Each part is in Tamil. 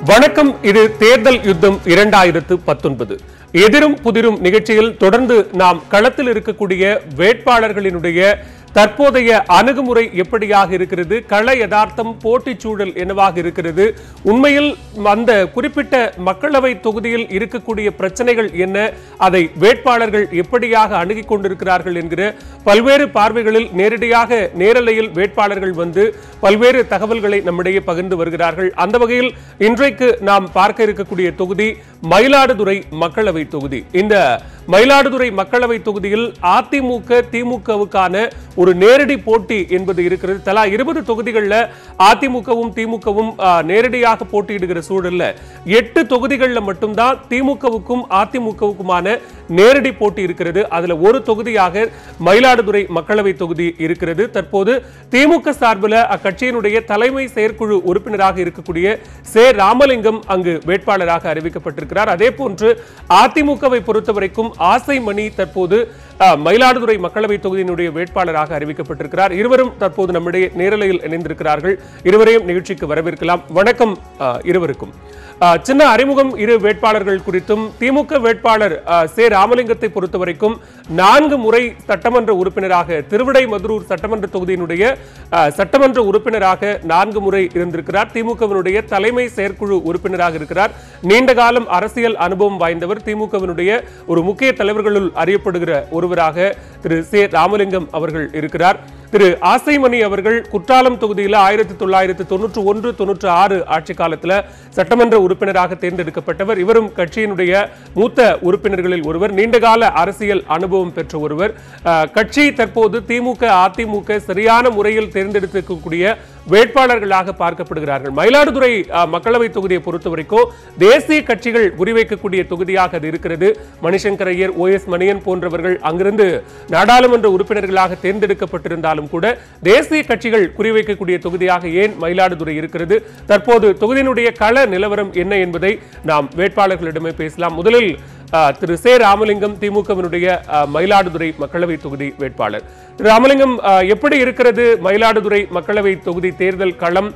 வணக்கம். இது தேர்தல் யுத்தம் 2019. எதிரும் புதிரும் நிகழ்ச்சியில் தொடர்ந்து நாம் களத்தில் இருக்கக்கூடிய வேட்பாளர்களினுடைய தற்போதைய அணுகுமுறை எப்படியாக இருக்கிறது, கள யதார்த்தம், போட்டி சூழல் என்னவாக இருக்கிறது, உண்மையில் அந்த குறிப்பிட்ட மக்களவை தொகுதியில் இருக்கக்கூடிய பிரச்சனைகள் என்ன, அதை வேட்பாளர்கள் எப்படியாக அணுகிக் கொண்டிருக்கிறார்கள் என்கிற பல்வேறு பார்வைகளில் நேரடியாக நேரலையில் வேட்பாளர்கள் வந்து பல்வேறு தகவல்களை நம்மிடையே பகிர்ந்து வருகிறார்கள். அந்த வகையில் இன்றைக்கு நாம் பார்க்க இருக்கக்கூடிய தொகுதி மயிலாடுதுறை மக்களவை தொகுதி. இந்த மயிலாடுதுறை மக்களவை தொகுதியில் அதிமுக திமுகவுக்கான ஒரு நேரடி போட்டி என்பது இருக்கிறது. தலா 20 தொகுதிகளில் அதிமுகவும் திமுகவும் நேரடியாக போட்டியிடுகிற சூழல்ல 8 தொகுதிகளில் மட்டும்தான் திமுகவுக்கும் அதிமுகவுக்குமான நேரடி போட்டி இருக்கிறது. அதுல ஒரு தொகுதியாக மயிலாடுதுறை மக்களவை தொகுதி இருக்கிறது. தற்போது திமுக சார்பில் அக்கட்சியினுடைய தலைமை செயற்குழு உறுப்பினராக இருக்கக்கூடிய சே. ராமலிங்கம் அங்கு வேட்பாளராக அறிவிக்கப்பட்டிருக்கிறார். அதே போன்று அதிமுகவை பொறுத்தவரைக்கும் ஆசைமணி தற்போது மயிலாடுதுறை மக்களவை தொகுதியினுடைய வேட்பாளராக அறிவிக்கப்பட்டிருக்கிறார். இருவரும் தற்போது நம்முடைய நேரலையில் இணைந்திருக்கிறார்கள். இருவரையும் நிகழ்ச்சிக்கு வரவேற்கலாம். வணக்கம் இருவருக்கும். சின்ன அறிமுகம் இரு வேட்பாளர்கள் குறித்தும். திமுக வேட்பாளர் சே. ராமலிங்கத்தை பொறுத்தவரைக்கும் 4 முறை சட்டமன்ற உறுப்பினராக திருவிடைமதுரூர் சட்டமன்ற தொகுதியினுடைய சட்டமன்ற உறுப்பினராக 4 முறை இருந்திருக்கிறார். திமுகவினுடைய தலைமை செயற்குழு உறுப்பினராக இருக்கிறார். நீண்ட காலம் அரசியல் அனுபவம் வாய்ந்தவர். திமுகவினுடைய ஒரு முக்கிய தலைவர்களுள் அறியப்படுகிற ஒருவராக திரு சே. ராமலிங்கம் அவர்கள் இருக்கிறார். திரு ஆசைமணி அவர்கள் குற்றாலம் தொகுதியில் 1991-96 ஆட்சி காலத்தில் சட்டமன்ற உறுப்பினராக தேர்ந்தெடுக்கப்பட்டவர். இவரும் கட்சியினுடைய மூத்த உறுப்பினர்களில் ஒருவர், நீண்டகால அரசியல் அனுபவம் பெற்ற ஒருவர். கட்சி தற்போது திமுக அதிமுக சரியான முறையில் தேர்ந்தெடுக்கக்கூடிய வேட்பாளர்களாக பார்க்கப்படுகிறார்கள். மயிலாடுதுறை மக்களவை தொகுதியை பொறுத்தவரைக்கும் தேசிய கட்சிகள் குறிவைக்கக்கூடிய தொகுதியாக அது இருக்கிறது. மணிசங்கர் ஐயர், OS மணியன் போன்றவர்கள் அங்கிருந்து நாடாளுமன்ற உறுப்பினர்களாக தேர்ந்தெடுக்கப்பட்டிருந்தாலும் கூட தேசிய கட்சிகள் குறிவைக்கக்கூடிய தொகுதியாக ஏன் மயிலாடுதுறை இருக்கிறது, தற்போது தொகுதியினுடைய கள நிலவரம் என்ன என்பதை நாம் வேட்பாளர்களிடமே பேசலாம். முதலில் திரு சே. ராமலிங்கம், திமுகவினுடைய மயிலாடுதுறை மக்களவை தொகுதி வேட்பாளர். ராமலிங்கம், எப்படி இருக்கிறது மயிலாடுதுறை மக்களவை தொகுதி தேர்தல் களம்?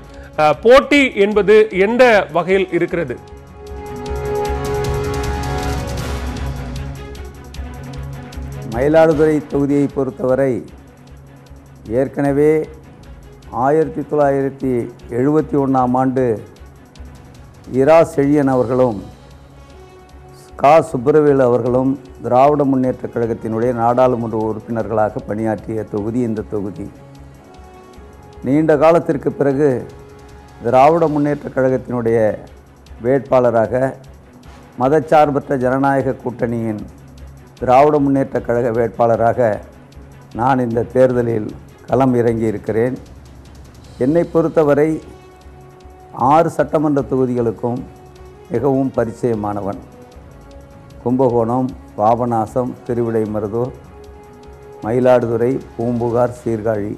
போட்டி என்பது எந்த வகையில் இருக்கிறது? மயிலாடுதுறை தொகுதியை பொறுத்தவரை ஏற்கனவே 1971ஆம் ஆண்டு இரா செழியன் அவர்களும் கா. சுப்பிரவேலு அவர்களும் திராவிட முன்னேற்றக் கழகத்தினுடைய நாடாளுமன்ற உறுப்பினர்களாக பணியாற்றிய தொகுதி இந்த தொகுதி. நீண்ட காலத்திற்கு பிறகு திராவிட முன்னேற்றக் கழகத்தினுடைய வேட்பாளராக மதச்சார்பற்ற ஜனநாயக கூட்டணியின் திராவிட முன்னேற்றக் கழக வேட்பாளராக நான் இந்த தேர்தலில் களம் இறங்கி இருக்கிறேன். என்னை பொறுத்தவரை 6 சட்டமன்ற தொகுதிகளுக்கும் மிகவும் பரிச்சயமானவன். கும்பகோணம், பாபநாசம், திருவிடைமருதூர், மயிலாடுதுறை, பூம்புகார், சீர்காழி,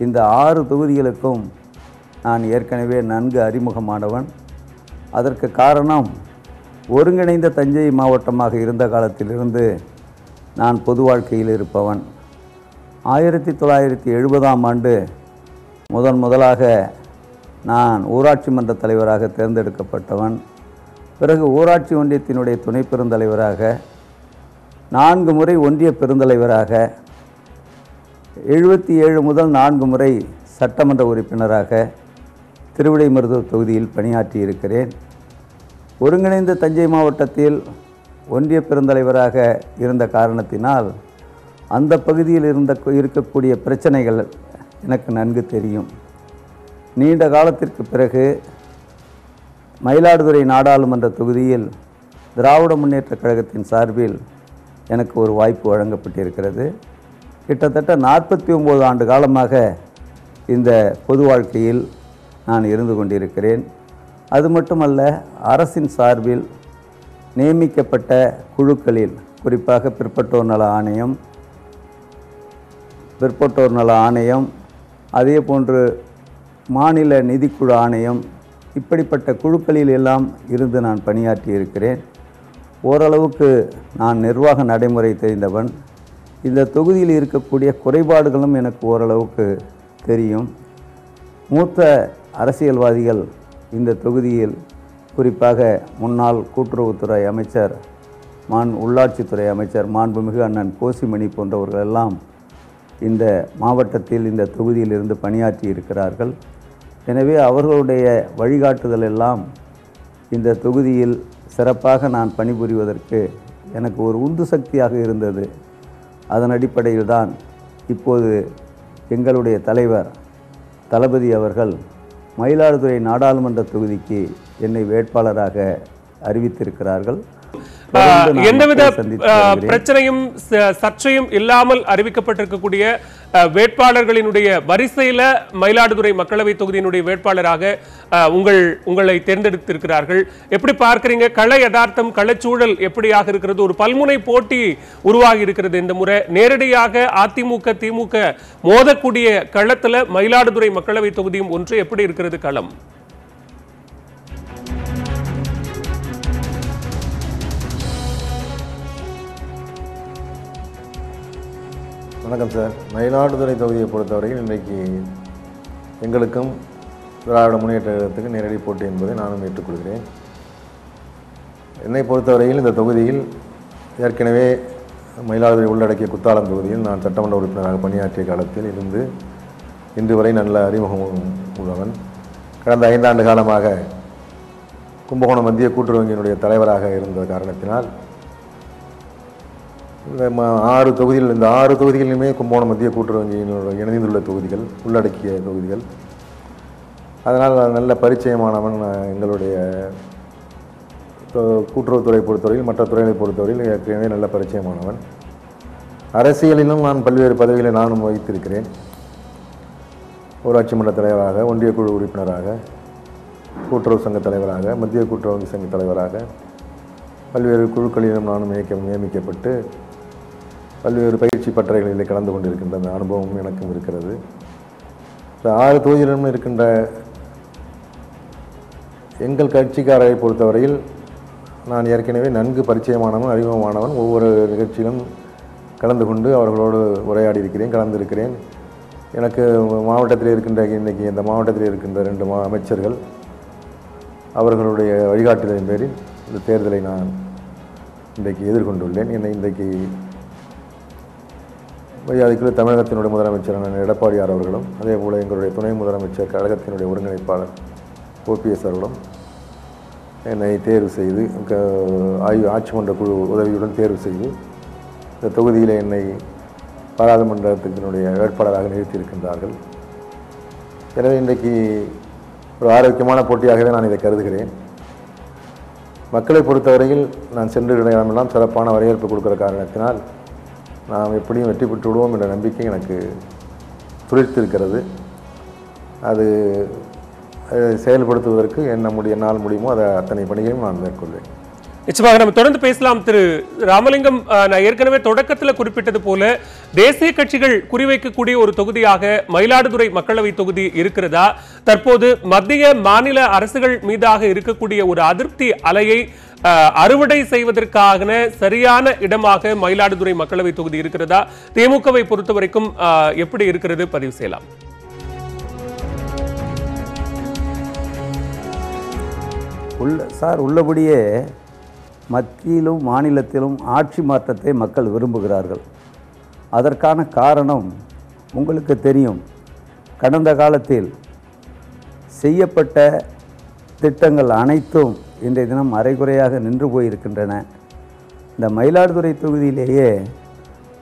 இந்த 6 தொகுதிகளுக்கும் நான் ஏற்கனவே நன்கு அறிமுகமானவன். அதற்கு காரணம், ஒருங்கிணைந்த தஞ்சை மாவட்டமாக இருந்த காலத்திலிருந்து நான் பொது வாழ்க்கையில் இருப்பவன். 1970ஆம் ஆண்டு முதலாக நான் ஊராட்சி மன்ற தலைவராக தேர்ந்தெடுக்கப்பட்டவன். பிறகு ஊராட்சி ஒன்றியத்தினுடைய துணை பெருந்தலைவராக, 4 முறை ஒன்றிய பெருந்தலைவராக, 77 முதல் 4 முறை சட்டமன்ற உறுப்பினராக திருவிடைமருதூர் தொகுதியில் பணியாற்றி இருக்கிறேன். ஒருங்கிணைந்த தஞ்சை மாவட்டத்தில் ஒன்றிய பெருந்தலைவராக இருந்த காரணத்தினால் அந்த பகுதியில் இருக்கக்கூடிய பிரச்சனைகள் எனக்கு நன்கு தெரியும். நீண்ட காலத்திற்கு பிறகு மயிலாடுதுறை நாடாளுமன்ற தொகுதியில் திராவிட முன்னேற்றக் கழகத்தின் சார்பில் எனக்கு ஒரு வாய்ப்பு வழங்கப்பட்டிருக்கிறது. கிட்டத்தட்ட 49 ஆண்டு காலமாக இந்த பொது வாழ்க்கையில் நான் இருந்து கொண்டிருக்கிறேன். அது மட்டுமல்ல, அரசின் சார்பில் நியமிக்கப்பட்ட குழுக்களில், குறிப்பாக பிற்பட்டோர் நல ஆணையம், அதே போன்று மாநில நிதிக்குழு ஆணையம், இப்படிப்பட்ட குழுக்களில் எல்லாம் இருந்து நான் பணியாற்றி இருக்கிறேன். ஓரளவுக்கு நான் நிர்வாக நடைமுறை தெரிந்தவன். இந்த தொகுதியில் இருக்கக்கூடிய குறைபாடுகளும் எனக்கு ஓரளவுக்கு தெரியும். மூத்த அரசியல்வாதிகள் இந்த தொகுதியில் குறிப்பாக முன்னாள் கூட்டுறவுத்துறை அமைச்சர், உள்ளாட்சித்துறை அமைச்சர் மாண்புமிகு அண்ணன் கோசிமணி போன்றவர்களெல்லாம் இந்த மாவட்டத்தில் இந்த தொகுதியில் இருந்து பணியாற்றி இருக்கிறார்கள். எனவே அவர்களுடைய வழிகாட்டுதல் எல்லாம் இந்த தொகுதியில் சிறப்பாக நான் பணிபுரிவதற்கு எனக்கு ஒரு உந்து சக்தியாக இருந்தது. அதன் அடிப்படையில் தான் இப்போது எங்களுடைய தலைவர் தளபதி அவர்கள் மயிலாடுதுறை நாடாளுமன்ற தொகுதிக்கு என்னை வேட்பாளராக அறிவித்திருக்கிறார்கள். எந்தவித பிரச்சனையும் சர்ச்சையும் இல்லாமல் அறிவிக்கப்பட்டிருக்கக்கூடிய வேட்பாளர்களினுடைய வரிசையில மயிலாடுதுறை மக்களவை தொகுதியினுடைய வேட்பாளராக உங்களை தேர்ந்தெடுத்திருக்கிறார்கள். எப்படி பார்க்கிறீங்க? கள யதார்த்தம், களச்சூழல் எப்படியாக இருக்கிறது? ஒரு பல்முனை போட்டி உருவாகி இருக்கிறது. இந்த முறை நேரடியாக அதிமுக திமுக மோதக்கூடிய களத்துல மயிலாடுதுறை மக்களவை தொகுதியும் ஒன்று. எப்படி இருக்கிறது களம்? வணக்கம் சார். மயிலாடுதுறை தொகுதியை பொறுத்தவரையில் இன்றைக்கு எங்களுக்கும் திராவிட முன்னேற்ற கழகத்துக்கு நேரடி போட்டி என்பதை நானும் ஏற்றுக்கொள்கிறேன். என்னை பொறுத்தவரையில் இந்த தொகுதியில் ஏற்கனவே மயிலாடுதுறை உள்ளடக்கிய குத்தாலம் தொகுதியில் நான் சட்டமன்ற உறுப்பினராக பணியாற்றிய காலத்தில் இருந்து இன்று வரை நல்ல அறிமுகம் உள்ளவன். கடந்த 5 ஆண்டு காலமாக கும்பகோணம் மத்திய கூட்டுறவு வங்கியினுடைய தலைவராக இருந்த காரணத்தினால் இந்த 6 தொகுதிகள், இந்த 6 தொகுதிகளிலுமே கும்பகோணம் மத்திய கூட்டுறவு வங்கியினோட இணைந்துள்ள தொகுதிகள், உள்ளடக்கிய தொகுதிகள். அதனால் நல்ல பரிச்சயமானவன். எங்களுடைய கூட்டுறவுத்துறை பொறுத்தவரையில், மற்ற துறைகளை பொறுத்தவரையில் ஏற்கனவே நல்ல பரிச்சயமானவன். அரசியலிலும் நான் பல்வேறு பதவிகளை நானும் வகித்திருக்கிறேன். ஊராட்சி மன்ற தலைவராக, ஒன்றிய குழு உறுப்பினராக, கூட்டுறவு சங்க தலைவராக, மத்திய கூட்டுறவு வங்கி சங்க தலைவராக, பல்வேறு குழுக்களிலும் நானும் நியமிக்கப்பட்டு பல்வேறு பயிற்சி பட்டறைகளில் கலந்து கொண்டிருக்கின்ற அந்த அனுபவம் எனக்கும் இருக்கிறது. இந்த 6 தொகுதியிலும் இருக்கின்ற எங்கள் கட்சிக்காரரை பொறுத்தவரையில் நான் ஏற்கனவே நன்கு பரிச்சயமானவன், அறிமுகமானவன். ஒவ்வொரு நிகழ்ச்சியிலும் கலந்து கொண்டு அவர்களோடு உரையாடி இருக்கிறேன், கலந்திருக்கிறேன். எனக்கு மாவட்டத்தில் இருக்கின்ற, இன்றைக்கி இந்த மாவட்டத்தில் இருக்கின்ற 2 அமைச்சர்கள் அவர்களுடைய வழிகாட்டுதலின் பேரில் இந்த தேர்தலை நான் இன்றைக்கு எதிர்கொண்டுள்ளேன். என்னை இன்றைக்கு மரியாதைக்குரிய தமிழகத்தினுடைய முதலமைச்சரான எடப்பாடியார் அவர்களும், அதே போல் எங்களுடைய துணை முதலமைச்சர் கழகத்தினுடைய ஒருங்கிணைப்பாளர் OPS அவர்களும் என்னை தேர்வு செய்து, ஆட்சி மன்ற குழு உதவியுடன் தேர்வு செய்து இந்த தொகுதியில் என்னை பாராளுமன்றத்தினுடைய வேட்பாளராக நிறுத்தியிருக்கின்றார்கள். எனவே இன்றைக்கு ஒரு ஆரோக்கியமான போட்டியாகவே நான் இதை கருதுகிறேன். மக்களை பொறுத்தவரையில் நான் சென்று இடமெல்லாம் சிறப்பான வரவேற்பு கொடுக்கிற காரணத்தினால் நாம் எப்படியும் வெற்றி பெற்று விடுவோம் என்ற நம்பிக்கை எனக்கு துளிர்த்திருக்கிறது. அது செயல்படுத்துவதற்கு என்னால் முடியுமோ அதை அத்தனை பணிகளையும் நான் மேற்கொள்வேன். நிச்சயமாக நம்ம தொடர்ந்து பேசலாம். திரு ராமலிங்கம், நான் ஏற்கனவே தொடக்கத்தில் குறிப்பிட்டது போல தேசிய கட்சிகள் குறிவைக்கக்கூடிய ஒரு தொகுதியாக மயிலாடுதுறை மக்களவை தொகுதி இருக்கிறதா? தற்போது மத்திய மாநில அரசுகள் மீதாக இருக்கக்கூடிய ஒரு அதிருப்தி அலையை அறுவடை செய்வதற்கான சரியான இடமாக மயிலாடுதுறை மக்களவை தொகுதி இருக்கிறதா? திமுகவை பொறுத்த வரைக்கும் எப்படி இருக்கிறது? பதிவு செய்யலாம். உள்ளபடியே மத்தியிலும் மாநிலத்திலும் ஆட்சி மாற்றத்தை மக்கள் விரும்புகிறார்கள். அதற்கான காரணம் உங்களுக்கு தெரியும். கடந்த காலத்தில் செய்யப்பட்ட திட்டங்கள் அனைத்தும் இன்றைய தினம் அரைகுறையாக நின்று போயிருக்கின்றன. இந்த மயிலாடுதுறை தொகுதியிலேயே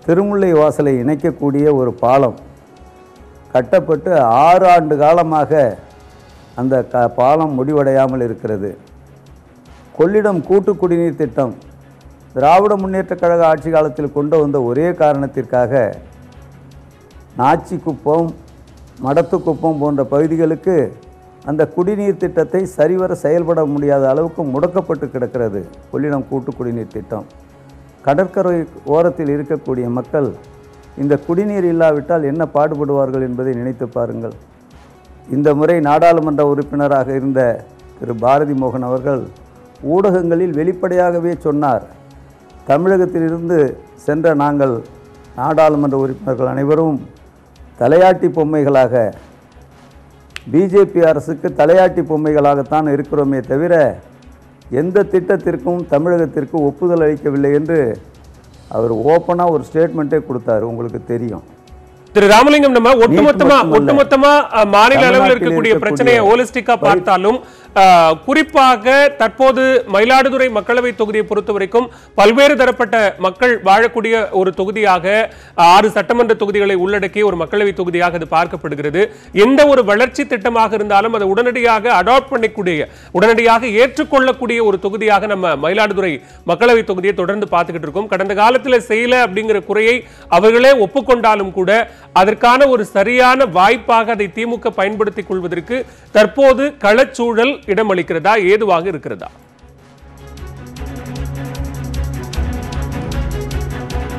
திருமுல்லை வாசலை இணைக்கக்கூடிய ஒரு பாலம் கட்டப்பட்டு 6 ஆண்டு காலமாக அந்த பாலம் முடிவடையாமல் இருக்கிறது. கொள்ளிடம் கூட்டு குடிநீர் திட்டம் திராவிட முன்னேற்ற கழக ஆட்சி காலத்தில் கொண்டு வந்த ஒரே காரணத்திற்காக நாச்சிக்குப்பம், மடத்துக்குப்பம் போன்ற பகுதிகளுக்கு அந்த குடிநீர் திட்டத்தை சரிவர செயல்பட முடியாத அளவுக்கு முடக்கப்பட்டு கிடக்கிறது. கொள்ளிடம் கூட்டு குடிநீர் திட்டம். கடற்கரை ஓரத்தில் இருக்கக்கூடிய மக்கள் இந்த குடிநீர் இல்லாவிட்டால் என்ன பாடுபடுவார்கள் என்பதை நினைத்து பாருங்கள். இந்த முறை நாடாளுமன்ற உறுப்பினராக இருந்த திரு பாரதி மோகன் அவர்கள் ஊடகங்களில் வெளிப்படையாகவே சொன்னார், தமிழகத்திலிருந்து சென்ற நாங்கள் நாடாளுமன்ற உறுப்பினர்கள் அனைவரும் தலையாட்டி பொம்மைகளாக, பிஜேபி அரசுக்கு தலையாட்டி பொம்மைகளாகத்தான் இருக்கிறோமே தவிர எந்த திட்டத்திற்கும் தமிழகத்திற்கு ஒப்புதல் அளிக்கவில்லை என்று அவர் ஓப்பனாக ஒரு ஸ்டேட்மெண்ட்டே கொடுத்தாரு. உங்களுக்கு தெரியும். திரு ராமலிங்கம், நம்ம ஒட்டுமொத்தமா மாநில அளவில் இருக்கக்கூடிய பிரச்சனையை ஹோலிஸ்டிக்கா பார்த்தாலும் குறிப்பாக தற்போது மயிலாடுதுறை மக்களவை தொகுதியை பொறுத்த வரைக்கும் பல்வேறு தரப்பட்ட மக்கள் வாழக்கூடிய ஒரு தொகுதியாக 6 சட்டமன்ற தொகுதிகளை உள்ளடக்கிய ஒரு மக்களவை தொகுதியாக அது பார்க்கப்படுகிறது. எந்த ஒரு வளர்ச்சி திட்டமாக இருந்தாலும் அதை உடனடியாக அடாப்ட் பண்ணக்கூடிய, உடனடியாக ஏற்றுக்கொள்ளக்கூடிய ஒரு தொகுதியாக நம்ம மயிலாடுதுறை மக்களவை தொகுதியை தொடர்ந்து பார்த்துக்கிட்டு இருக்கோம். கடந்த காலத்தில் செய்யல அப்படிங்கிற குறையை அவர்களே ஒப்புக்கொண்டாலும் கூட அதற்கான ஒரு சரியான வாய்ப்பாக அதை திமுக பயன்படுத்திக் கொள்வதற்கு தற்போது களச்சூழல் இடமளிக்கிறதா, ஏதுவாக இருக்கிறதா?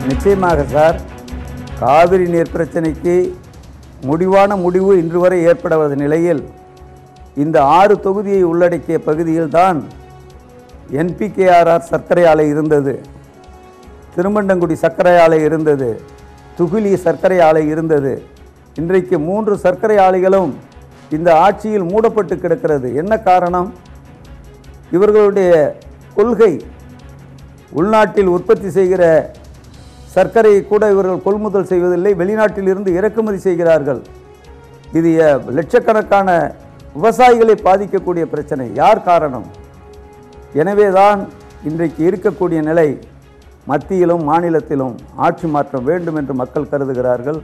நிச்சயமாக சார், காவிரி நீர் பிரச்சனைக்கு முடிவான முடிவு இன்று வரை ஏற்படாத நிலையில் இந்த 6 தொகுதியை உள்ளடக்கிய பகுதியில்தான் NPKRR சர்க்கரை ஆலை இருந்தது, திருமண்டங்குடி சர்க்கரை ஆலை இருந்தது, துகிலி சர்க்கரை ஆலை இருந்தது. இன்றைக்கு 3 சர்க்கரை ஆலைகளும் இந்த ஆட்சியில் மூடப்பட்டு கிடக்கிறது. என்ன காரணம்? இவர்களுடைய கொள்கை உள்நாட்டில் உற்பத்தி செய்கிற சர்க்கரையை கூட இவர்கள் கொள்முதல் செய்வதில்லை, வெளிநாட்டில் இருந்து இறக்குமதி செய்கிறார்கள். இது லட்சக்கணக்கான விவசாயிகளை பாதிக்கக்கூடிய பிரச்சனை. யார் காரணம்? எனவேதான் இன்றைக்கு இருக்கக்கூடிய நிலை மத்தியிலும் மாநிலத்திலும் ஆட்சி மாற்றம் வேண்டும் என்று மக்கள் கருதுகிறார்கள்.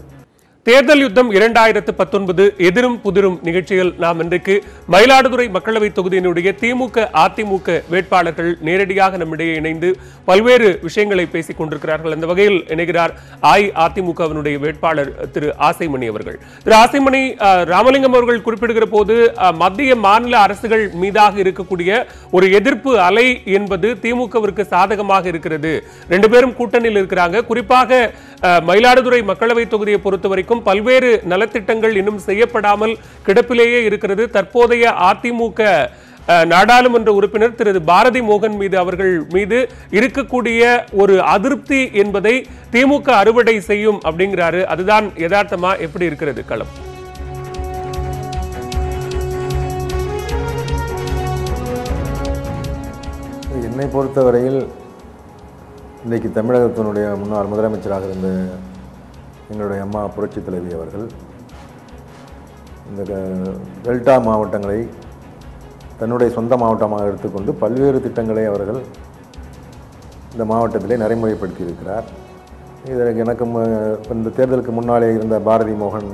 தேர்தல் யுத்தம் 2019 எதிரும் புதிரும் நிகழ்ச்சியில் நாம் இன்றைக்கு மயிலாடுதுறை மக்களவை தொகுதியினுடைய திமுக அதிமுக வேட்பாளர்கள் நேரடியாக நம்மிடையே இணைந்து பல்வேறு விஷயங்களை பேசிக் கொண்டிருக்கிறார்கள். அந்த வகையில் இணைகிறார் அஇஅதிமுகவினுடைய வேட்பாளர் திரு ஆசைமணி அவர்கள். திரு ஆசைமணி, ராமலிங்கம் அவர்கள் குறிப்பிடுகிற போது மத்திய மாநில அரசுகள் மீதாக இருக்கக்கூடிய ஒரு எதிர்ப்பு அலை என்பது திமுகவிற்கு சாதகமாக இருக்கிறது. 2 பேரும் கூட்டணியில் இருக்கிறாங்க. குறிப்பாக மயிலாடுதுறை மக்களவை தொகுதியை பொறுத்தவரைக்கும் பல்வேறு நலத்திட்டங்கள் இன்னும் செய்யப்படாமல் கிடப்பிலேயே இருக்கிறது. தற்போதைய அதிமுக நாடாளுமன்ற உறுப்பினர் திரு பாரதி மோகன் மீது அவர்கள் மீது இருக்கக்கூடிய ஒரு அதிருப்தி என்பதை திமுக அறுவடை செய்யும் அப்படிங்கிறாரு. அதுதான் யதார்த்தமா? எப்படி இருக்கிறது களம்? என்னை பொறுத்தவரையில் இன்றைக்கு தமிழகத்தினுடைய முன்னாள் முதலமைச்சராக இருந்த எங்களுடைய அம்மா புரட்சித் தலைவி அவர்கள் இந்த டெல்டா மாவட்டங்களை தன்னுடைய சொந்த மாவட்டமாக எடுத்துக்கொண்டு பல்வேறு திட்டங்களை அவர்கள் இந்த மாவட்டத்திலே நடைமுறைப்படுத்தி இருக்கிறார். இதற்கு எனக்கு இந்த தேர்தலுக்கு முன்னாலே இருந்த பாரதி மோகன்,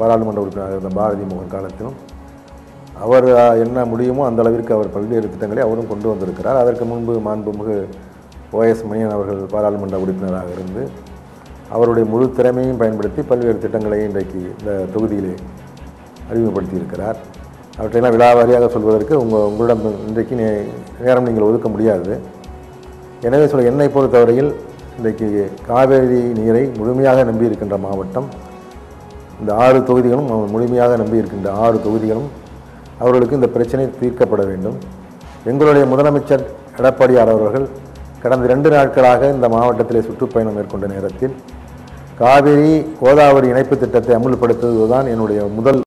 பாராளுமன்ற உறுப்பினராக இருந்த பாரதி மோகன் காலத்திலும் அவர் என்ன முடியுமோ அந்த அளவிற்கு அவர் பல்வேறு திட்டங்களை அவரும் கொண்டு வந்திருக்கிறார். அதற்கு முன்பு மாண்புமிகு OS மணியன் அவர்கள் பாராளுமன்ற உறுப்பினராக இருந்து அவருடைய முழு திறமையும் பயன்படுத்தி பல்வேறு திட்டங்களை இன்றைக்கு இந்த தொகுதியிலே அறிமுகப்படுத்தி இருக்கிறார். அவற்றையெல்லாம் விழாவாரியாக சொல்வதற்கு உங்களிடம் இன்றைக்கு நேரம் நீங்கள் ஒதுக்க முடியாது. எனவே என்னை பொறுத்தவரையில் இன்றைக்கு காவேரி நீரை முழுமையாக நம்பியிருக்கின்ற மாவட்டம் இந்த 6 தொகுதிகளும், முழுமையாக நம்பியிருக்கின்ற 6 தொகுதிகளும் அவர்களுக்கு இந்த பிரச்சனை தீர்க்கப்பட வேண்டும். எங்களுடைய முதலமைச்சர் எடப்பாடியார் அவர்கள் கடந்த 2 நாட்களாக இந்த மாவட்டத்திலே சுற்றுப்பயணம் மேற்கொண்ட நேரத்தில் காவிரி கோதாவரி இணைப்பு திட்டத்தை அமுல்படுத்துவதுதான் என்னுடைய முதல்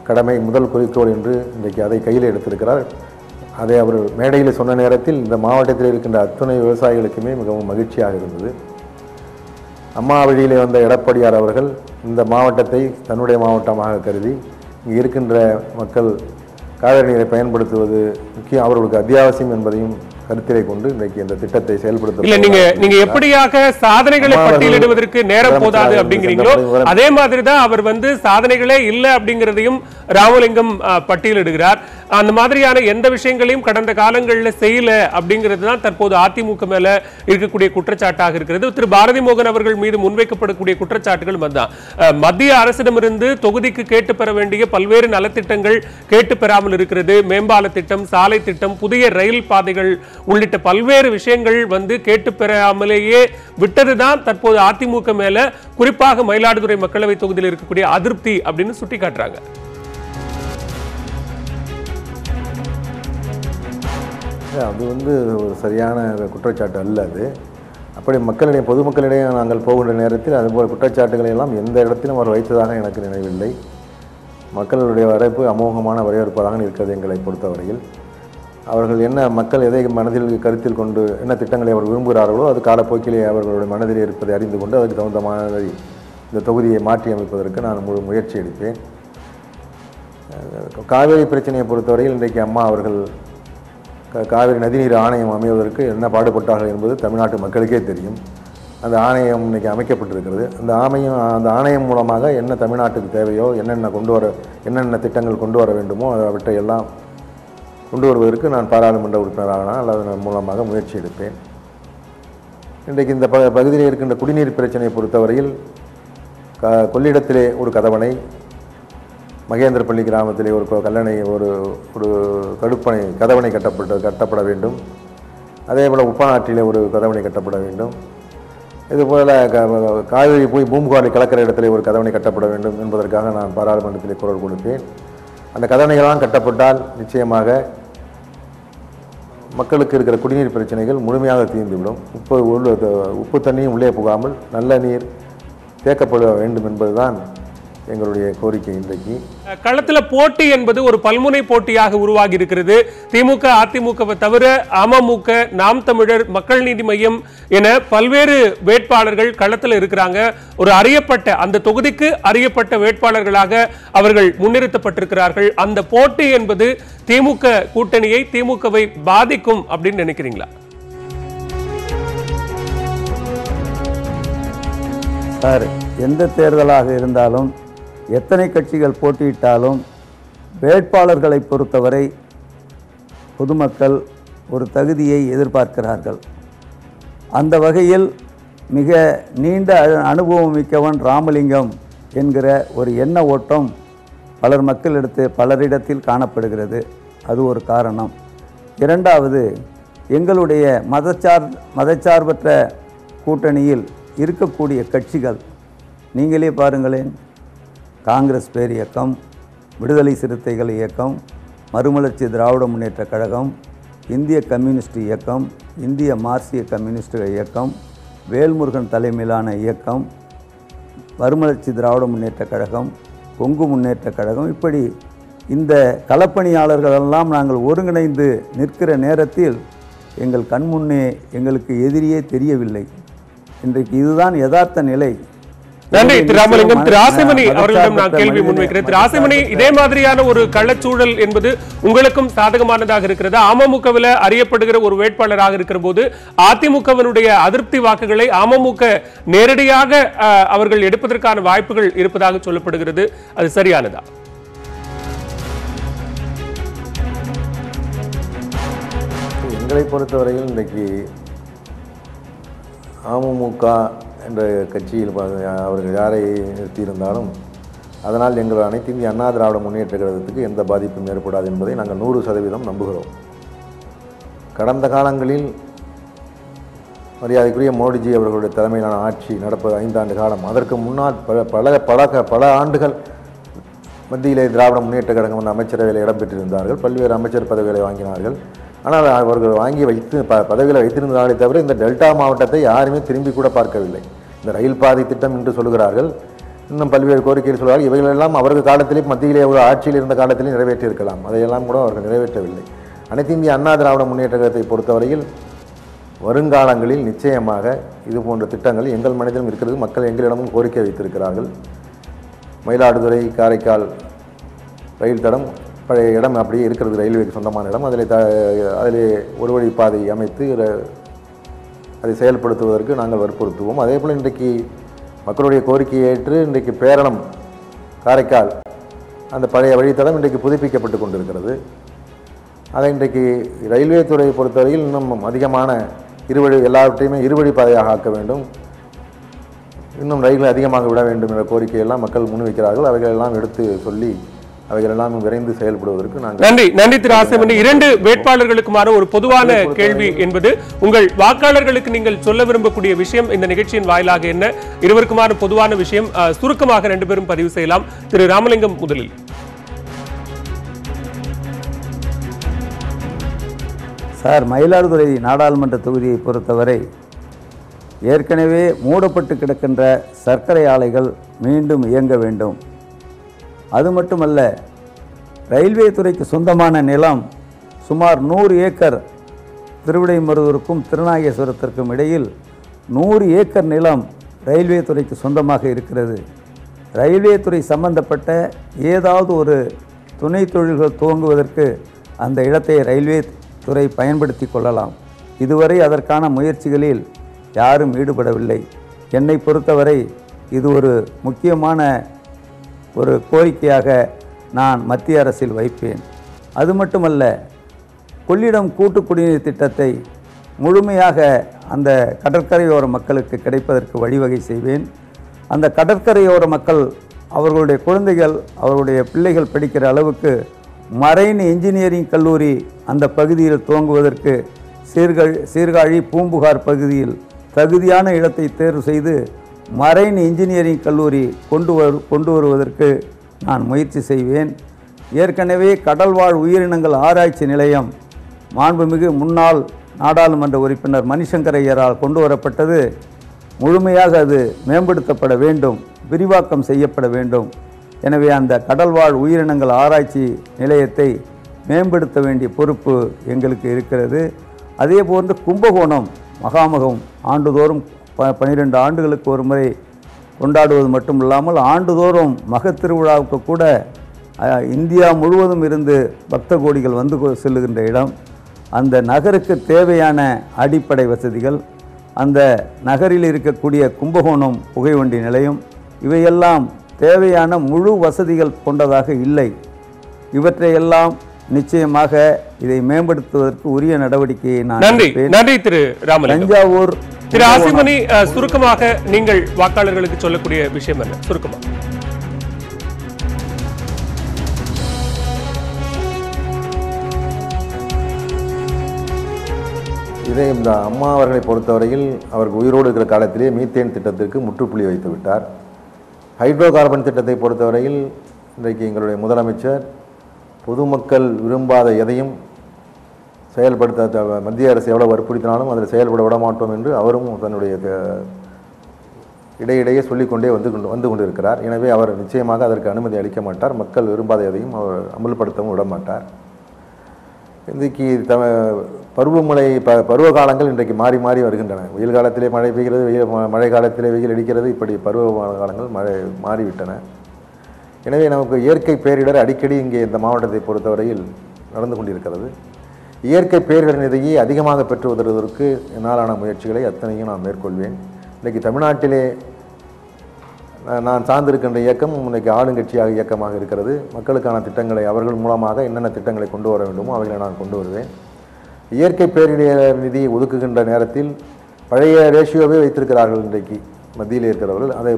கடமை, முதல் குறிக்கோள் என்று இன்றைக்கு அதை கையில் எடுத்திருக்கிறார். அதை அவர் மேடையில் சொன்ன நேரத்தில் இந்த மாவட்டத்தில் இருக்கின்ற அத்துணை விவசாயிகளுக்குமே மிகவும் மகிழ்ச்சியாக இருந்தது. அம்மா வழியிலே வந்த எடப்பாடியார் அவர்கள் இந்த மாவட்டத்தை தன்னுடைய மாவட்டமாக கருதி இங்கே இருக்கின்ற மக்கள் காவிரி நீரை பயன்படுத்துவது முக்கியம், அவர்களுக்கு அத்தியாவசியம் என்பதையும் கருத்திலே கொண்டு இன்றைக்கு இந்த திட்டத்தை செயல்படுத்த நீங்க எப்படியாக சாதனைகளை பட்டியலிடுவதற்கு நேரம் போதாது அப்படிங்கிறீங்களோ அதே மாதிரிதான் அவர் சாதனைகளே இல்லை அப்படிங்கிறதையும் ராமலிங்கம் பட்டியலிடுகிறார். அந்த மாதிரியான எந்த விஷயங்களையும் கடந்த காலங்களில் செய்யல அப்படிங்கிறது தான் தற்போது அதிமுக மேல இருக்கக்கூடிய குற்றச்சாட்டாக இருக்கிறது. திரு பாரதி மோகன் அவர்கள் மீது முன்வைக்கப்படக்கூடிய குற்றச்சாட்டுகள் தான் மத்திய அரசிடமிருந்து தொகுதிக்கு கேட்டு பெற வேண்டிய பல்வேறு நலத்திட்டங்கள் கேட்டு பெறாமல் இருக்கிறது. மேம்பால திட்டம், சாலை திட்டம், புதிய ரயில் பாதைகள் உள்ளிட்ட பல்வேறு விஷயங்கள் கேட்டு பெறாமலேயே விட்டதுதான் தற்போது அதிமுக மேல குறிப்பாக மயிலாடுதுறை மக்களவை தொகுதியில் இருக்கக்கூடிய அதிருப்தி அப்படின்னு சுட்டி காட்டுறாங்க. அது ஒரு சரியான குற்றச்சாட்டு அல்ல. அது அப்படி மக்களிடையே, பொதுமக்களிடையே நாங்கள் போகின்ற நேரத்தில் அதுபோல் குற்றச்சாட்டுகளை எல்லாம் எந்த இடத்திலும் அவர் வைத்ததாக எனக்கு நினைவில்லை. மக்களுடைய வரவேற்பு அமோகமான வரவேற்பதாக இருக்கிறது எங்களை பொறுத்தவரையில். அவர்கள் என்ன மக்கள் எதை மனதில் கருத்தில் கொண்டு என்ன திட்டங்களை அவர் விரும்புகிறார்களோ அது காலப்போக்கிலே அவர்களுடைய மனதிலே இருப்பதை அறிந்து கொண்டு அதற்கு தகுந்த மாதிரி இந்த தொகுதியை மாற்றி அமைப்பதற்கு நான் முயற்சி எடுப்பேன். காவேரி பிரச்சனையை பொறுத்தவரையில் இன்றைக்கு அம்மா அவர்கள் காவிரி நதிநீர் ஆணையம் அமைவதற்கு என்ன பாடுபட்டார்கள் என்பது தமிழ்நாட்டு மக்களுக்கே தெரியும். அந்த ஆணையம் இன்றைக்கி அமைக்கப்பட்டிருக்கிறது. அந்த ஆணையம் மூலமாக என்ன தமிழ்நாட்டுக்கு தேவையோ என்னென்ன திட்டங்கள் கொண்டு வர வேண்டுமோ அவற்றை எல்லாம் கொண்டு வருவதற்கு நான் பாராளுமன்ற உறுப்பினரானால் அதன் மூலமாக முயற்சி எடுப்பேன். இன்றைக்கு இந்த பகுதியில் இருக்கின்ற குடிநீர் பிரச்சனையை பொறுத்தவரையில் கொள்ளிடத்திலே ஒரு கதவணை, மகேந்திரப்பள்ளி கிராமத்திலே ஒரு கல்லணை, ஒரு கதவணை கட்டப்பட வேண்டும். அதேபோல் உப்பநாட்டிலே ஒரு கதவணை கட்டப்பட வேண்டும். இதுபோல் காவிரி போய் பூம்புகாரை கலக்கிற இடத்திலே ஒரு கதவணை கட்டப்பட வேண்டும் என்பதற்காக நான் பாராளுமன்றத்திலே குரல் கொடுப்பேன். அந்த கதவணைகள்லாம் கட்டப்பட்டால் நிச்சயமாக மக்களுக்கு இருக்கிற குடிநீர் பிரச்சனைகள் முழுமையாக தீர்ந்துவிடும். உப்பு தண்ணியும் உள்ளே புகாமல் நல்ல நீர் தேக்கப்பட வேண்டும் என்பதுதான் எங்களுடைய கோரிக்கை. இன்றைக்கு களத்துல போட்டி என்பது ஒரு பல்முனை போட்டியாக உருவாகி இருக்கிறது. திமுக, அதிமுகவை தவிர அமமுக, நாம் தமிழர், மக்கள் நீதி மையம் என பல்வேறு வேட்பாளர்கள் களத்தில் இருக்கிறாங்க. ஒரு அறியப்பட்ட அந்த தொகுதிக்கு அறியப்பட்ட வேட்பாளர்களாக அவர்கள் முன்னிறுத்தப்பட்டிருக்கிறார்கள். அந்த போட்டி என்பது திமுக கூட்டணியை, திமுகவை பாதிக்கும் அப்படின்னு நினைக்கிறீங்களா? சார், எந்த தேர்தலாக இருந்தாலும் எத்தனை கட்சிகள் போட்டியிட்டாலும் வேட்பாளர்களை பொறுத்தவரை பொதுமக்கள் ஒரு தகுதியை எதிர்பார்க்கிறார்கள். அந்த வகையில் மிக நீண்ட அனுபவம் மிக்கவன் ராமலிங்கம் என்கிற ஒரு எண்ண ஓட்டம் பலரிடத்தில் காணப்படுகிறது. அது ஒரு காரணம். இரண்டாவது, எங்களுடைய மதச்சார்பற்ற கூட்டணியில் இருக்கக்கூடிய கட்சிகள் நீங்களே பாருங்களேன். காங்கிரஸ் பேர் இயக்கம், விடுதலை சிறுத்தைகள் இயக்கம், மறுமலர்ச்சி திராவிட முன்னேற்ற கழகம், இந்திய கம்யூனிஸ்ட் இயக்கம், இந்திய மார்க்சிய கம்யூனிஸ்ட் இயக்கம், வேல்முருகன் தலைமையிலான இயக்கம், மறுமலர்ச்சி திராவிட முன்னேற்ற கழகம், கொங்கு முன்னேற்ற கழகம், இப்படி இந்த களப்பணியாளர்களெல்லாம் நாங்கள் ஒருங்கிணைந்து நிற்கிற நேரத்தில் எங்கள் கண்முன்னே எங்களுக்கு எதிரியே தெரியவில்லை. இன்றைக்கு இதுதான் யதார்த்த நிலை. நன்றி திரு ராமலிங்கம். திரு ராசிமணி அவர்களிடம் நான் கேள்வி முன்வைக்கிறேன். திரு ராசிமணி, இதே மாதிரியான ஒரு கள்ளச்சூழல் என்பது உங்களுக்கும் சாதகமானதாக இருக்கிறது. அமமுகவில் அறியப்படுகிற ஒரு வேட்பாளராக இருக்கிற போது அதிமுகவினுடைய அதிருப்தி வாக்குகளை அமமுக நேரடியாக அவர்கள் எடுப்பதற்கான வாய்ப்புகள் இருப்பதாக சொல்லப்படுகிறது. அது சரியானதா? எங்களை பொறுத்தவரையில் இன்றைக்கு அமமுக என்ற கட்சியில் அவர்கள் யாரை நிறுத்தியிருந்தாலும் அதனால் எங்கள் அனைத்து இந்திய அண்ணா திராவிட முன்னேற்ற கழகத்துக்கு எந்த பாதிப்பும் ஏற்படாது என்பதை நாங்கள் 100% நம்புகிறோம். கடந்த காலங்களில் மரியாதைக்குரிய மோடிஜி அவர்களுடைய தலைமையிலான ஆட்சி நடப்பது 5 ஆண்டு காலம். அதற்கு முன்னால் பல ஆண்டுகள் மத்தியிலே திராவிட முன்னேற்ற கழகம் வந்து அமைச்சரவையில் இடம்பெற்றிருந்தார்கள். பல்வேறு அமைச்சர் பதவிகளை வாங்கினார்கள். ஆனால் அவர்கள் வாங்கி பதவியில் வைத்திருந்தாலே தவிர இந்த டெல்டா மாவட்டத்தை யாருமே திரும்பி கூட பார்க்கவில்லை. இந்த ரயில் பாதை திட்டம் என்று சொல்கிறார்கள், இன்னும் பல்வேறு கோரிக்கைகள் சொல்கிறார்கள். இவைகளெல்லாம் அவர்கள் காலத்திலே மத்தியிலே ஒரு ஆட்சியில் இருந்த காலத்திலே நிறைவேற்றியிருக்கலாம். அதையெல்லாம் கூட அவர்கள் நிறைவேற்றவில்லை. அனைத்து இந்திய அண்ணா திராவிட முன்னேற்ற கழகத்தை பொறுத்தவரையில் வருங்காலங்களில் நிச்சயமாக இது போன்ற திட்டங்கள் எங்கள் மனதிலும் இருக்கிறது. மக்கள் எங்களிடமும் கோரிக்கை வைத்திருக்கிறார்கள். மயிலாடுதுறை காரைக்கால் ரயில் தடம் பழைய இடம் அப்படியே இருக்கிறது, ரயில்வேக்கு சொந்தமான இடம். அதிலே ஒரு வழி பாதை அமைத்து அதை செயல்படுத்துவதற்கு நாங்கள் வற்புறுத்துவோம். அதே போல் இன்றைக்கு மக்களுடைய கோரிக்கையை ஏற்று இன்றைக்கு பேரணம் காரைக்கால் அந்த பழைய வழித்தடம் இன்றைக்கு புதுப்பிக்கப்பட்டு கொண்டிருக்கிறது. அதை இன்றைக்கு ரயில்வே துறையை பொறுத்தவரையில் இன்னும் அதிகமான எல்லாவற்றையுமே இருவழி பாதையாக ஆக்க வேண்டும், இன்னும் ரயில்களை அதிகமாக விட வேண்டும் என்ற கோரிக்கையெல்லாம் மக்கள் முன்வைக்கிறார்கள். அவைகளெல்லாம் எடுத்து சொல்லி அவைகளெல்லாம் விரைந்து செயல்படுவதற்கு நாங்கள் நன்றி திரு ராசிமணி. 2 வேட்பாளர்களுக்குமான ஒரு பொதுவான கேள்வி என்பது உங்கள் வாக்காளர்களுக்கு நீங்கள் சொல்ல விரும்பக்கூடிய விஷயம் இந்த நிகழ்ச்சியின் வாயிலாக என்ன? இருவருக்குமான பொதுவான விஷயம் சுருக்கமாக 2 பேரும் பதிவு செய்யலாம். திரு ராமலிங்கம் முதலில். சார், மயிலாடுதுறை நாடாளுமன்ற தொகுதியை பொறுத்தவரை ஏற்கனவே மூடப்பட்டு கிடக்கின்ற சர்க்கரை ஆலைகள் மீண்டும் இயங்க வேண்டும். அது மட்டுமல்ல, ரயில்வே துறைக்கு சொந்தமான நிலம் சுமார் 100 ஏக்கர் திருவிடைமருதூருக்கும் திருநாகேஸ்வரத்திற்கும் இடையில் 100 ஏக்கர் நிலம் ரயில்வே துறைக்கு சொந்தமாக இருக்கிறது. ரயில்வே துறை சம்பந்தப்பட்ட ஏதாவது ஒரு துணை தொழில்கள் துவங்குவதற்கு அந்த இடத்தை ரயில்வே துறை பயன்படுத்தி கொள்ளலாம். இதுவரை அதற்கான முயற்சிகளில் யாரும் ஈடுபடவில்லை. என்னை பொறுத்தவரை இது ஒரு முக்கியமான ஒரு கோரிக்கையாக நான் மத்திய அரசில் வைப்பேன். அது மட்டுமல்ல, கொள்ளிடம் கூட்டு குடிநீர் திட்டத்தை முழுமையாக அந்த கடற்கரையோர மக்களுக்கு கிடைப்பதற்கு வழிவகை செய்வேன். அந்த கடற்கரையோர மக்கள் அவர்களுடைய குழந்தைகள் அவர்களுடைய பிள்ளைகள் படிக்கிற அளவுக்கு மரைன் இன்ஜினியரிங் கல்லூரி அந்த பகுதியில் துவங்குவதற்கு சீர்காழி பூம்புகார் பகுதியில் தகுதியான இடத்தை தேர்வு செய்து மரைன் இன்ஜினியரிங் கல்லூரி கொண்டு வருவதற்கு நான் முயற்சி செய்வேன். ஏற்கனவே கடல்வாழ் உயிரினங்கள் ஆராய்ச்சி நிலையம் மாண்புமிகு முன்னாள் நாடாளுமன்ற உறுப்பினர் மணிசங்கர் ஐயரால் கொண்டு வரப்பட்டது. முழுமையாக அது மேம்படுத்தப்பட வேண்டும், விரிவாக்கம் செய்யப்பட வேண்டும். எனவே அந்த கடல்வாழ் உயிரினங்கள் ஆராய்ச்சி நிலையத்தை மேம்படுத்த வேண்டிய பொறுப்பு எங்களுக்கு இருக்கிறது. அதே போன்று கும்பகோணம் மகாமகம் ஆண்டுதோறும் 12 ஆண்டுகளுக்கு ஒரு முறை கொண்டாடுவது மட்டும் இல்லாமல் ஆண்டுதோறும் மகத்திருவிழாவுக்கு கூட இந்தியா முழுவதும் இருந்து பக்த கோடிகள் வந்து செல்லுகின்ற இடம். அந்த நகருக்கு தேவையான அடிப்படை வசதிகள், அந்த நகரில் இருக்கக்கூடிய கும்பகோணம் புகைவண்டி நிலையம், இவையெல்லாம் தேவையான முழு வசதிகள் கொண்டதாக இல்லை. இவற்றையெல்லாம் நிச்சயமாக இதை மேம்படுத்துவதற்கு உரிய நடவடிக்கையை நான் நன்றி திரு ராமலிங்கம். தஞ்சாவூர் திரு ஆசிமணி, சுருக்கமாக நீங்கள் வாக்காளர்களுக்கு சொல்லக்கூடிய விஷயம் என்ன? சுருக்கமாக. இதே இந்த அம்மா அவர்களை பொறுத்தவரையில் அவருக்கு உயிரோடு இருக்கிற காலத்திலே மீத்தேன் திட்டத்திற்கு முற்றுப்புள்ளி வைத்து விட்டார். ஹைட்ரோ கார்பன் திட்டத்தை பொறுத்தவரையில் இன்றைக்கு எங்களுடைய முதலமைச்சர் பொதுமக்கள் விரும்பாத எதையும் செயல்படுத்த மத்திய அரசு எவ்வளோ வற்புறுத்தினாலும் அதில் செயல்பட விட மாட்டோம் என்று அவரும் தன்னுடைய இடையிடையே சொல்லிக்கொண்டே வந்து கொண்டிருக்கிறார். எனவே அவர் நிச்சயமாக அதற்கு அனுமதி அளிக்க மாட்டார். மக்கள் விரும்பாத எதையும் அவர் அமல்படுத்தவும் விட மாட்டார். இன்றைக்கு பருவமழை பருவ காலங்கள் இன்றைக்கு மாறி மாறி வருகின்றன. வெயில் காலத்திலே மழை பெய்கிறது, மழை காலத்திலே வெயில் அடிக்கிறது. இப்படி பருவ காலங்கள் மாறிவிட்டன. எனவே நமக்கு இயற்கை பேரிடர் அடிக்கடி இங்கே இந்த மாவட்டத்தை பொறுத்தவரையில் நடந்து கொண்டிருக்கிறது. இயற்கை பேரிடர் நிதியை அதிகமாக பெற்று வருவதற்கு என்னாலான முயற்சிகளை அத்தனையும் நான் மேற்கொள்வேன். இன்றைக்கு தமிழ்நாட்டிலே நான் சார்ந்திருக்கின்ற இயக்கம் இன்றைக்கு ஆளுங்கட்சியாக இயக்கமாக இருக்கிறது. மக்களுக்கான திட்டங்களை அவர்கள் மூலமாக என்னென்ன திட்டங்களை கொண்டு வர வேண்டுமோ அவைகளை நான் கொண்டு வருவேன். இயற்கை பேரிடர் நிதியை ஒதுக்குகின்ற நேரத்தில் பழைய ரேஷியோவே வைத்திருக்கிறார்கள். இன்றைக்கு மத்தியில் இருக்கிறவர்கள் அதை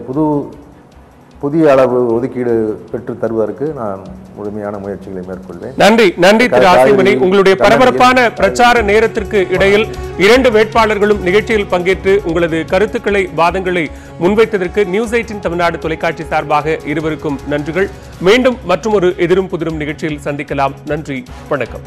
புதிய அளவு ஒதுக்கீடு பெற்று தருவதற்கு நான் முழுமையான முயற்சிகளை மேற்கொள்வேன். நன்றி திரு ஆசிமணி. உங்களுடைய பரபரப்பான பிரச்சார நேரத்திற்கு இடையில் 2 வேட்பாளர்களும் நிகழ்ச்சியில் பங்கேற்று உங்களது கருத்துக்களை வாதங்களை முன்வைத்ததற்கு நியூஸ் 18 தமிழ்நாடு தொலைக்காட்சி சார்பாக இருவருக்கும் நன்றிகள். மீண்டும் மற்றொரு எதிரும் புதிரும் நிகழ்ச்சியில் சந்திக்கலாம். நன்றி, வணக்கம்.